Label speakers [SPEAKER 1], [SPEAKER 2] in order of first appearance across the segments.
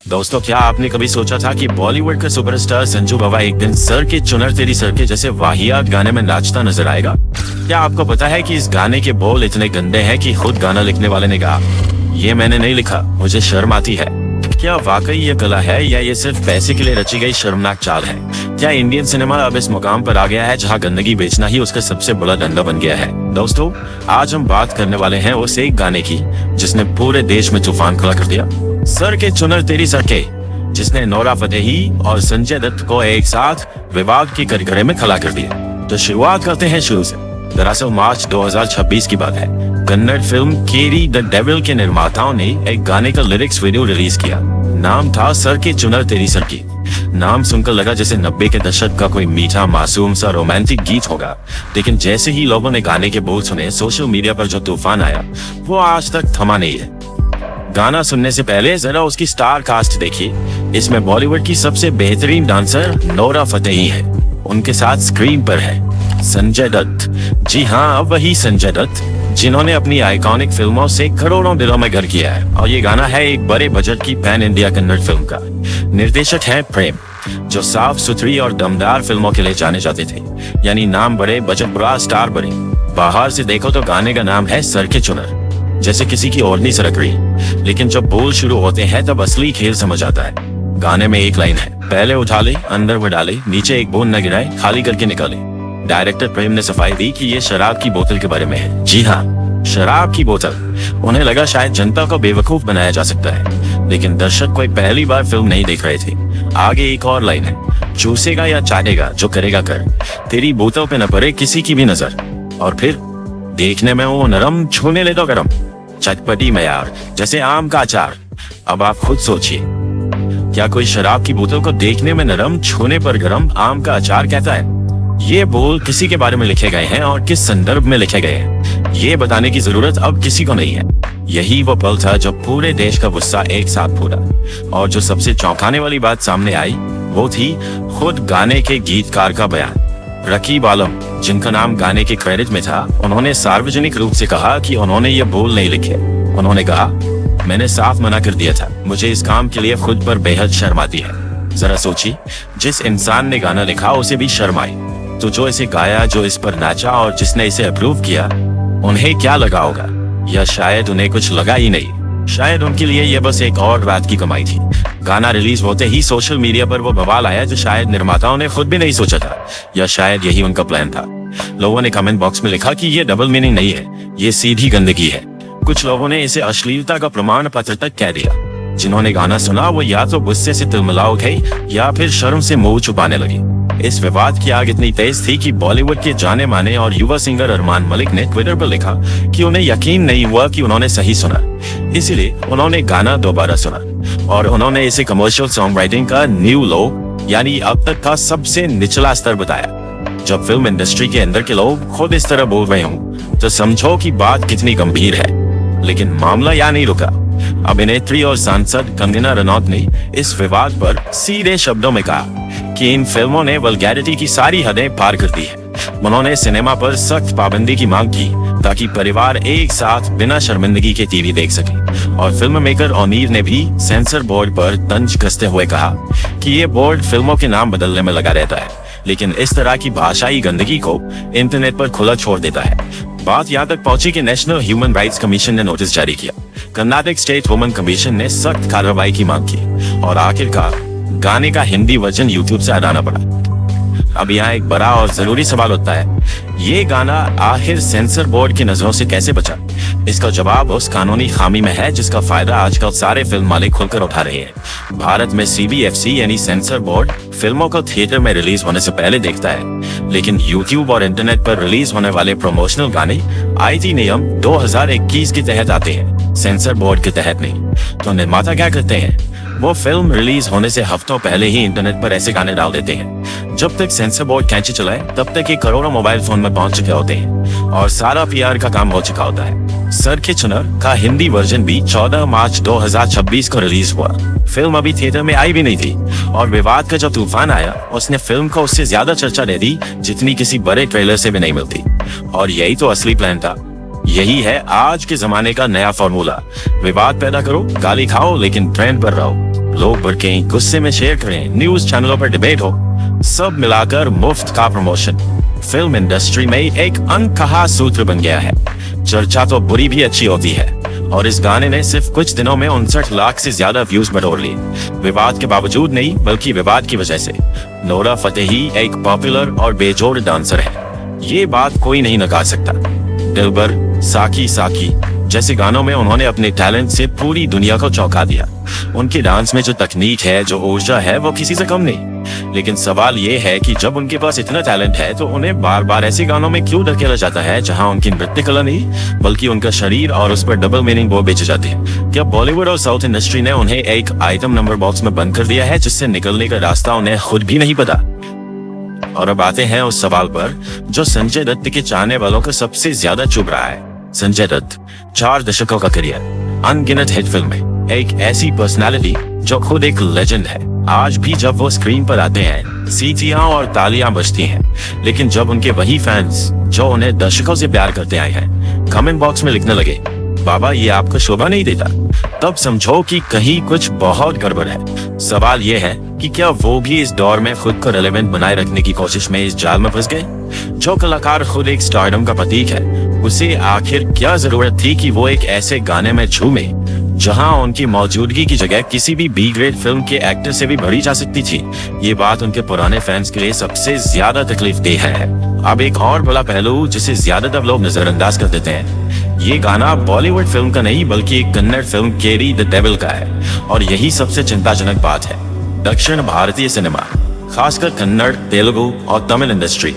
[SPEAKER 1] दोस्तों, क्या आपने कभी सोचा था कि बॉलीवुड का सुपरस्टार संजू बाबा एक दिन सर के चुनर तेरी सर के जैसे वाहियात गाने में नाचता नजर आएगा? क्या आपको पता है कि इस गाने के बोल इतने गंदे हैं कि खुद गाना लिखने वाले ने कहा, ये मैंने नहीं लिखा, मुझे शर्म आती है। क्या वाकई ये कला है या ये सिर्फ पैसे के लिए रची गई शर्मनाक चाल है? क्या इंडियन सिनेमा अब इस मुकाम पर आ गया है जहां गंदगी बेचना ही उसका सबसे बड़ा धंधा बन गया है? दोस्तों, आज हम बात करने वाले हैं उस एक गाने की जिसने पूरे देश में तूफान खड़ा कर दिया। सर के चुनर तेरी सर के, जिसने नोरा फतेही और संजय दत्त को एक साथ विवाद के कटघरे में खड़ा कर दिया। तो शुरुआत करते हैं शुरू से। दरअसल मार्च 2026 की बात है। कन्नड़ फिल्म केरी द डेविल के निर्माताओं ने एक गाने का लिरिक्स वीडियो रिलीज किया। नाम था सर के चुनर तेरी सर की। नाम सुनकर लगा जैसे 90 के दशक का कोई मीठा मासूम सा रोमांटिक गीत होगा, लेकिन जैसे ही लोगों ने गाने के बोल सुने, सोशल मीडिया पर जो तूफान आया वो आज तक थमा नहीं है। गाना सुनने से पहले जरा उसकी स्टार कास्ट देखिए। इसमें बॉलीवुड की सबसे बेहतरीन डांसर नोरा फतेही है। उनके साथ स्क्रीन पर है संजय दत्त। जी हाँ, वही संजय दत्त जिन्होंने अपनी आइकॉनिक फिल्मों से करोड़ों दिलों में घर किया है। और ये गाना है एक बड़े बजट की पैन इंडिया कन्नड़ फिल्म का। निर्देशक है प्रेम, जो साफ सुथरी और दमदार फिल्मों के लिए जाने जाते थे। यानी नाम बड़े, बजट बड़ा, स्टार बड़े। बाहर से देखो तो गाने का नाम है सर के चुनर, जैसे किसी की ओढ़नी सरक रही, लेकिन जब बोल शुरू होते हैं तब असली खेल समझ आता है। गाने में एक लाइन है, पहले उठा ले, अंदर वो डाले, नीचे एक बूंद न गिराए, खाली करके निकाले। डायरेक्टर प्रेम ने सफाई दी कि ये शराब की बोतल के बारे में है। जी हाँ, शराब की बोतल। उन्हें लगा शायद जनता को बेवकूफ बनाया जा सकता है, लेकिन दर्शक कोई पहली बार फिल्म नहीं देख रहे थे। आगे एक और लाइन है, चूसेगा या चाटेगा, जो करेगा कर, तेरी बोतल पे न पड़े किसी की भी नजर। और फिर देखने में वो नरम, छूने ले तो गरम, चटपटी मयार, जैसे आम का अचार। अब आप खुद सोचिए, क्या कोई शराब की बोतल को देखने में नरम, छूने पर गरम, आम का अचार कहता है? ये बोल किसी के बारे में लिखे गए हैं और किस संदर्भ में लिखे गए हैं, ये बताने की जरूरत अब किसी को नहीं है। यही वो पल था जब पूरे देश का गुस्सा एक साथ फूटा। और जो सबसे चौंकाने वाली बात सामने आई वो थी खुद गाने के गीतकार का बयान। रकीब आलम, जिनका नाम गाने के क्रेडिट में था, उन्होंने सार्वजनिक रूप से कहा कि उन्होंने ये बोल नहीं लिखे। उन्होंने कहा, मैंने साफ मना कर दिया था, मुझे इस काम के लिए खुद पर बेहद शर्म आती है। जरा सोचिए, जिस इंसान ने गाना लिखा उसे भी शर्म आई, तो जो इसे गाया, जो इस पर नाचा और जिसने इसे अप्रूव किया, उन्हें क्या लगा होगा? या शायद उन्हें कुछ लगा ही नहीं। शायद उनके लिए यह बस एक और रात की कमाई थी। गाना रिलीज होते ही सोशल मीडिया पर वो बवाल आया जो शायद निर्माताओं ने खुद भी नहीं सोचा था, या शायद यही उनका प्लान था। लोगों ने कमेंट बॉक्स में लिखा कि ये डबल मीनिंग नहीं है, ये सीधी गंदगी है। कुछ लोगों ने इसे अश्लीलता का प्रमाण पत्र तक कह दिया। जिन्होंने गाना सुना वो या तो गुस्से से तिलमिला उठे या फिर शर्म से मुंह छुपाने लगे। इस विवाद की आग इतनी तेज थी कि बॉलीवुड के जाने माने और युवा सिंगर अरमान मलिक ने ट्विटर पर लिखा कि उन्हें यकीन नहीं हुआ कि उन्होंने सही सुना, इसीलिए उन्होंने गाना दोबारा सुना और उन्होंने इसे कमर्शियल सॉन्ग राइटिंग का न्यू लो, यानी अब तक का सबसे निचला स्तर बताया। जब फिल्म इंडस्ट्री के अंदर के लोग खुद इस तरह बोल रहे हों तो समझो कि बात कितनी गंभीर है। लेकिन मामला यहाँ नहीं रुका। अभिनेत्री और सांसद कंगना रनौत ने इस विवाद पर सीधे शब्दों में कहा कि इन फिल्मों ने वल्गैरिटी की सारी हदें पार कर दी है। उन्होंने सिनेमा पर सख्त पाबंदी की मांग की ताकि परिवार एक साथ बिना शर्मिंदगी के टीवी देख सके। और फिल्म मेकर ओनीर ने भी सेंसर बोर्ड पर तंज कसते हुए कहा कि ये बोर्ड फिल्मों के नाम बदलने में लगा रहता है, लेकिन इस तरह की भाषाई गंदगी को इंटरनेट पर खुला छोड़ देता है। बात यहाँ तक पहुंची कि नेशनल ह्यूमन राइट्स कमीशन ने नोटिस जारी किया। कर्नाटक स्टेट वुमेन कमीशन ने सख्त कार्रवाई की मांग की और आखिरकार गाने का हिंदी वर्जन यूट्यूब से हटाना पड़ा। अब यहाँ एक बड़ा और जरूरी सवाल होता है, ये गाना आखिर सेंसर बोर्ड की नजरों से कैसे बचा? इसका जवाब उस कानूनी खामी में है जिसका फायदा आजकल सारे फिल्म मालिक खुलकर उठा रहे हैं। भारत में CBFC यानी सेंसर बोर्ड फिल्मों को थिएटर में रिलीज होने से पहले देखता है, लेकिन यूट्यूब और इंटरनेट पर रिलीज होने वाले प्रमोशनल गाने IT नियम 2021 के तहत आते हैं, सेंसर बोर्ड के तहत नहीं। तो निर्माता क्या करते हैं? वो फिल्म रिलीज होने से हफ्तों पहले ही इंटरनेट पर ऐसे गाने डाल देते हैं। जब तक सेंसर बोर्ड कैंची चलाए तब तक ये करोड़ों मोबाइल फोन में पहुंच चुके होते हैं और सारा PR का काम हो चुका होता है। सर के चुनर का हिंदी वर्जन भी 14 मार्च 2026 को रिलीज हुआ। फिल्म अभी थिएटर में आई भी नहीं थी और विवाद का जो तूफान आया उसने फिल्म को उससे ज्यादा चर्चा दे दी जितनी किसी बड़े ट्रेलर से भी नहीं मिलती। और यही तो असली प्लान था। यही है आज के जमाने का नया फॉर्मूला। विवाद पैदा करो, गाली खाओ, लेकिन ट्रेंड पर रहो। लोग भड़कें, गुस्से में शेयर करें, न्यूज चैनलों पर डिबेट हो, सब मिलाकर मुफ्त का प्रमोशन फिल्म इंडस्ट्री में एक अनकहा सूत्र बन गया है। चर्चा तो बुरी भी अच्छी होती है और इस गाने ने सिर्फ कुछ दिनों में 59 लाख से ज्यादा व्यूज बटोर लिए। विवाद के बावजूद नहीं, बल्कि विवाद की वजह से। नोरा फतेही एक पॉपुलर और बेजोड़ डांसर है, ये बात कोई नहीं नकार सकता। दिलबर, साकी साकी जैसे गानों में उन्होंने अपने टैलेंट से पूरी दुनिया को चौंका दिया। उनके डांस में जो तकनीक है, जो ऊर्जा है, वो किसी से कम नहीं। लेकिन सवाल ये है कि जब उनके पास इतना टैलेंट है तो उन्हें बार बार ऐसे गानों में क्यों धकेला जाता है जहां उनकी नृत्य कला नहीं बल्कि उनका शरीर और उस पर डबल मीनिंग वो बेचे जाते हैं। क्या बॉलीवुड और साउथ इंडस्ट्री ने उन्हें एक आइटम नंबर बॉक्स में बंद कर दिया है जिससे निकलने का रास्ता उन्हें खुद भी नहीं पता? और अब आते हैं उस सवाल पर जो संजय दत्त के चाहने वालों को सबसे ज्यादा चुभ रहा है। संजय दत्त, 4 दशकों का करियर, अनगिनत हिट फिल्में, एक ऐसी पर्सनालिटी जो खुद एक लेजेंड है। आज भी जब वो स्क्रीन पर आते हैं सीटियां और तालियां बजती हैं, लेकिन जब उनके वही फैंस जो उन्हें दशकों से प्यार करते आए हैं कमेंट बॉक्स में लिखने लगे बाबा ये आपको शोभा नहीं देता, तब समझो कि कहीं कुछ बहुत गड़बड़ है। सवाल ये है कि क्या वो भी इस दौर में खुद को रेलेवेंट बनाए रखने की कोशिश में इस जाल में फंस गए? जो कलाकार खुद एक स्टारडम का प्रतीक है, उसे आखिर क्या जरूरत थी कि वो एक ऐसे गाने में झूमे जहां उनकी मौजूदगी की जगह किसी भी बी ग्रेड फिल्म के एक्टर से भी भरी जा सकती थी? ये बात उनके पुराने फैंस के लिए सबसे ज्यादा तकलीफ देह है। अब एक और बड़ा पहलू जिसे ज्यादातर लोग नजरअंदाज कर देते हैं, ये गाना बॉलीवुड फिल्म का नहीं बल्कि एक कन्नड़ फिल्म केरी द डेविल का है। और यही सबसे चिंताजनक बात है। दक्षिण भारतीय सिनेमा, खासकर कन्नड़, तेलुगु और तमिल इंडस्ट्री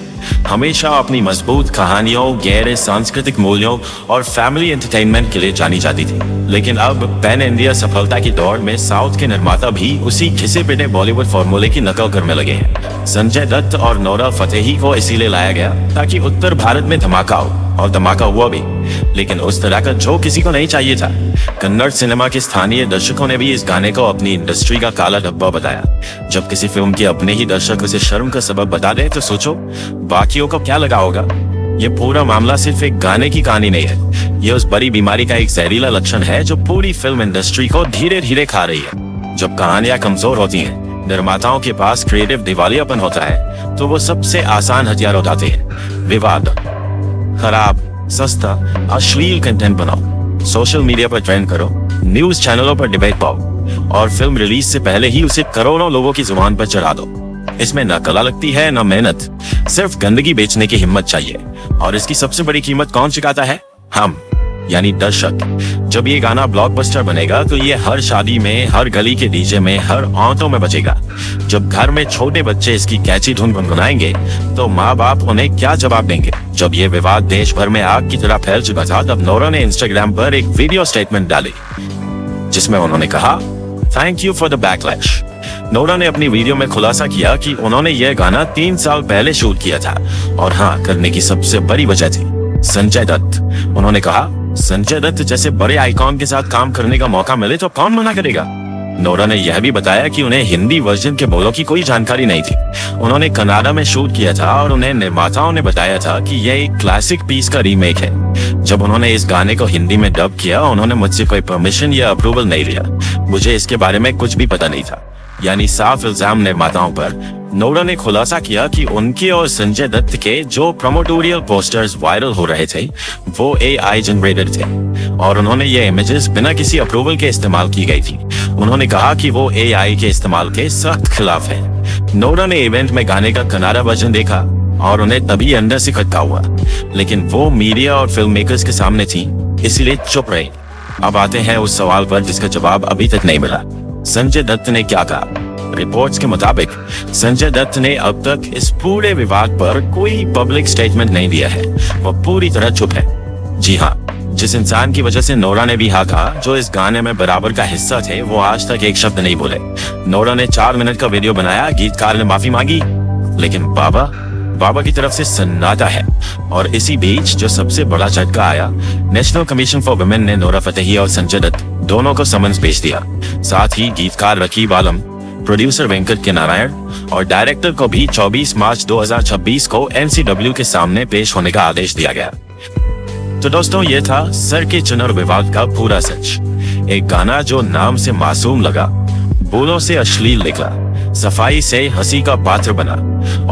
[SPEAKER 1] हमेशा अपनी मजबूत कहानियों, गहरे सांस्कृतिक मूल्यों और फैमिली एंटरटेनमेंट के लिए जानी जाती थी। लेकिन अब पैन इंडिया सफलता की दौड़ में साउथ के निर्माता भी उसी घिसे पिटे बॉलीवुड फॉर्मूले की नकल करने लगे हैं। संजय दत्त और नोरा फतेही को इसीलिए लाया गया ताकि उत्तर भारत में धमाका हो, और धमाका हुआ भी, लेकिन उस तरह का जो किसी को नहीं चाहिए था। कन्नड़ सिनेमा के स्थानीय दर्शकों ने भी इस गाने को अपनी इंडस्ट्री का काला डब्बा बताया। जब किसी फिल्म के अपने ही दर्शक उसे शर्म का सबब बता दे तो सोचो बाकियों को क्या लगा होगा। ये पूरा मामला सिर्फ एक गाने की कहानी नहीं है, ये उस बड़ी बीमारी का एक जहरीला लक्षण है जो पूरी फिल्म इंडस्ट्री को धीरे धीरे खा रही है। जब कहानियां कमजोर होती हैं, निर्माताओं के पास क्रिएटिव दिवालियापन होता है, तो वो सबसे आसान हथियार उठाते हैं। विवाद, खराब, सस्ता, अश्लील कंटेंट बनाओ, सोशल मीडिया पर ट्रेंड करो, न्यूज चैनलों पर डिबेट पाओ और फिल्म रिलीज से पहले ही उसे करोड़ों लोगों की जुबान पर चढ़ा दो। इसमें न कला लगती है न मेहनत, सिर्फ गंदगी बेचने की हिम्मत चाहिए। और इसकी सबसे बड़ी कीमत कौन चुकाता है? हम, यानी दर्शक। जब ये गाना ब्लॉकबस्टर बनेगा तो ये हर शादी में, हर गली के डीजे में, हर ऑटो में बजेगा। जब घर में छोटे बच्चे इसकी कैची धुन गुनगुनाएंगे तो माँ बाप उन्हें क्या जवाब देंगे? जब ये विवाद देश भर में आग की तरह फैल चुका था, तब नोरा ने इंस्टाग्राम पर एक वीडियो स्टेटमेंट डाली जिसमें उन्होंने कहा, thank you for the backlash. Nora ने अपनी वीडियो में खुलासा किया कि उन्होंने यह गाना 3 साल पहले शूट किया था, और हाँ, करने की सबसे बड़ी वजह थी संजय दत्त। उन्होंने कहा, संजय दत्त जैसे बड़े आइकॉन के साथ काम करने का मौका मिले तो कौन मना करेगा। नोरा ने यह भी बताया कि उन्हें हिंदी वर्जन के बोलों की कोई जानकारी नहीं थी। उन्होंने कनाडा में शूट किया था और उन्हें निर्माताओं ने बताया था कि यह एक क्लासिक पीस का रीमेक है। जब उन्होंने इस गाने को हिंदी में डब किया, उन्होंने मुझसे कोई परमिशन या अप्रूवल नहीं लिया। मुझे इसके बारे में कुछ भी पता नहीं था, यानी साफ इल्जाम निर्माताओं पर। नोरा ने खुलासा किया कि उनके और संजय दत्त के जो प्रमोटोरियल पोस्टर्स वायरल हो रहे थे वो AI जनरेटेड थे और उन्होंने ये इमेजेस बिना किसी अप्रूवल के इस्तेमाल की गई थी। उन्होंने कहा कि वो AI के इस्तेमाल के सख्त खिलाफ है। नोरा ने इवेंट में गाने का कनाडा वर्जन देखा और उन्हें तभी अंदर से खटका हुआ, लेकिन वो मीडिया और फिल्म मेकर्स के सामने थी, इसीलिए चुप रहे। अब आते हैं उस सवाल पर जिसका जवाब अभी तक नहीं मिला। संजय दत्त ने क्या कहा? रिपोर्ट्स के मुताबिक संजय दत्त ने अब तक इस पूरे विवाद पर कोई पब्लिक स्टेटमेंट नहीं दिया है, वो पूरी तरह चुप है। जी हाँ, जिस इंसान की वजह से नोरा ने भी हाँ कहा, जो इस गाने में बराबर का हिस्सा थे, वो आज तक एक शब्द नहीं बोले। नोरा ने 4 मिनट का वीडियो बनाया, गीतकार ने माफी मांगी, लेकिन बाबा की तरफ से सन्नाटा है। और इसी बीच जो सबसे बड़ा झटका आया, नेशनल कमीशन फॉर वुमेन ने नोरा फतेही और संजय दत्त दोनों को समन्स भेज दिया। साथ ही गीतकार रकीब आलम, प्रोड्यूसर वेंकट के नारायण और डायरेक्टर को भी 24 मार्च 2026 को NCW के सामने पेश होने का आदेश दिया गया। तो दोस्तों, ये था सर के चुनर विवाद का पूरा सच। एक गाना जो नाम से मासूम लगा, बोलों से अश्लील निकला, सफाई से हंसी का पात्र बना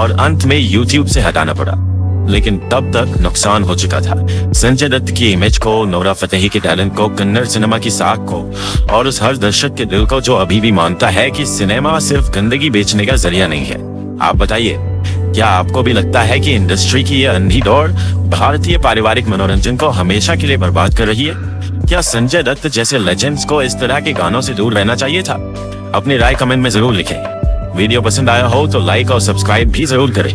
[SPEAKER 1] और अंत में यूट्यूब से हटाना पड़ा। लेकिन तब तक नुकसान हो चुका था। संजय दत्त की इमेज को, नोरा फतेही के टैलेंट को, कन्नड़ सिनेमा की साख को और उस हर दर्शक के दिल को जो अभी भी मानता है कि सिनेमा सिर्फ गंदगी बेचने का जरिया नहीं है। आप बताइए, क्या आपको भी लगता है कि इंडस्ट्री की यह अंधी दौड़ भारतीय पारिवारिक मनोरंजन को हमेशा के लिए बर्बाद कर रही है? क्या संजय दत्त जैसे लेजेंड्स को इस तरह के गानों से दूर रहना चाहिए था? अपनी राय कमेंट में जरूर लिखें। वीडियो पसंद आया हो तो लाइक और सब्सक्राइब भी जरूर करें।